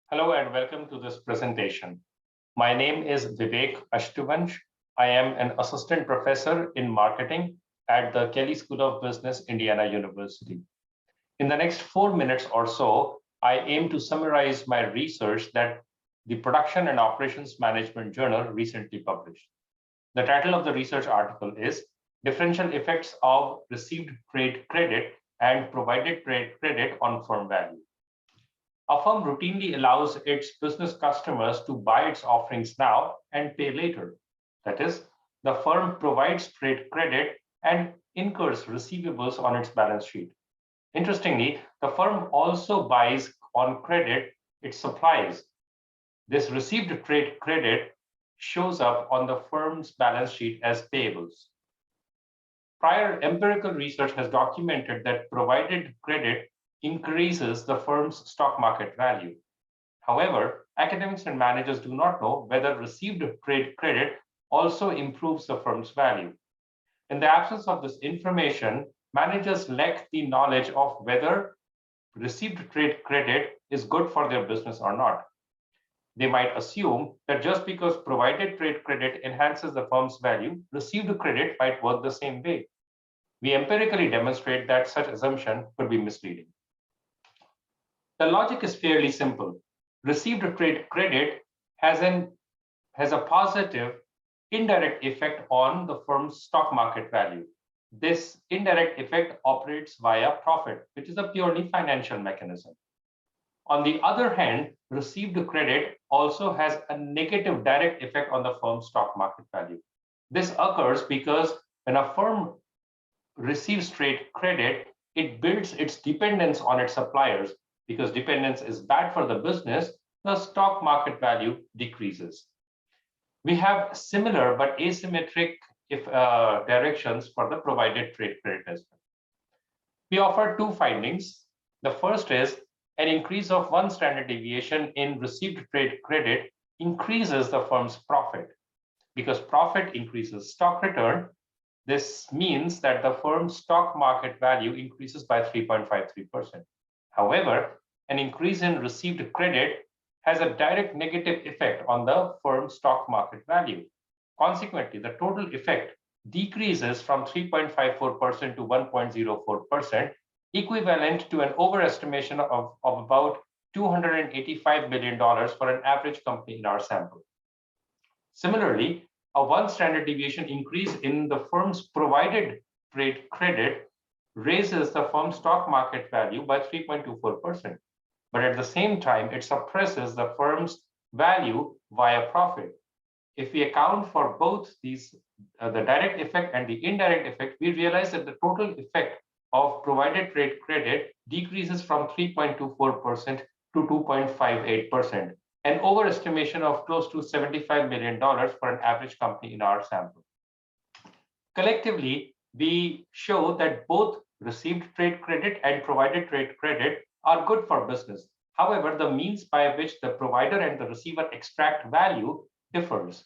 Hello and welcome to this presentation. My name is Vivek Ashtuvansh. I am an assistant professor in marketing at the Kelley School of Business, Indiana University. In the next 4 minutes or so, I aim to summarize my research that the Production and Operations Management Journal recently published. The title of the research article is Differential Effects of Received Trade Credit and Provided Trade Credit on Firm Value. A firm routinely allows its business customers to buy its offerings now and pay later. That is, the firm provides trade credit and incurs receivables on its balance sheet. Interestingly, the firm also buys on credit its supplies. This received trade credit shows up on the firm's balance sheet as payables. Prior empirical research has documented that provided credit increases the firm's stock market value. However, academics and managers do not know whether received trade credit also improves the firm's value. In the absence of this information, managers lack the knowledge of whether received trade credit is good for their business or not. They might assume that just because provided trade credit enhances the firm's value, received credit might work the same way. We empirically demonstrate that such assumption could be misleading. The logic is fairly simple. Received trade credit has a positive indirect effect on the firm's stock market value. This indirect effect operates via profit, which is a purely financial mechanism. On the other hand, received credit also has a negative direct effect on the firm's stock market value. This occurs because when a firm receives trade credit, it builds its dependence on its suppliers. Because dependence is bad for the business, the stock market value decreases. We have similar but asymmetric directions for the provided trade credit as well. We offer two findings. The first is an increase of 1 standard deviation in received trade credit increases the firm's profit. Because profit increases stock return, this means that the firm's stock market value increases by 3.53%. However, an increase in received credit has a direct negative effect on the firm's stock market value. Consequently, the total effect decreases from 3.54% to 1.04%, equivalent to an overestimation of about $285 million for an average company in our sample. Similarly, a 1 standard deviation increase in the firm's provided trade credit raises the firm's stock market value by 3.24%. But at the same time, it suppresses the firm's value via profit. If we account for both these, the direct effect and the indirect effect, we realize that the total effect of provided trade credit decreases from 3.24% to 2.58%, an overestimation of close to $75 million for an average company in our sample. Collectively, we show that both received trade credit and provided trade credit are good for business. However, the means by which the provider and the receiver extract value differs.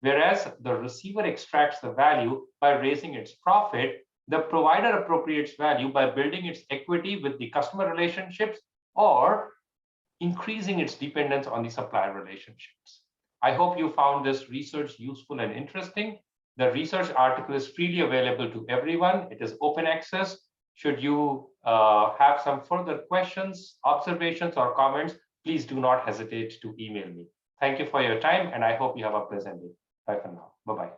Whereas the receiver extracts the value by raising its profit, the provider appropriates value by building its equity with the customer relationships or increasing its dependence on the supplier relationships. I hope you found this research useful and interesting. The research article is freely available to everyone. It is open access. Should you have some further questions, observations, or comments, please do not hesitate to email me. Thank you for your time, and I hope you have a pleasant day. Bye for now. Bye-bye.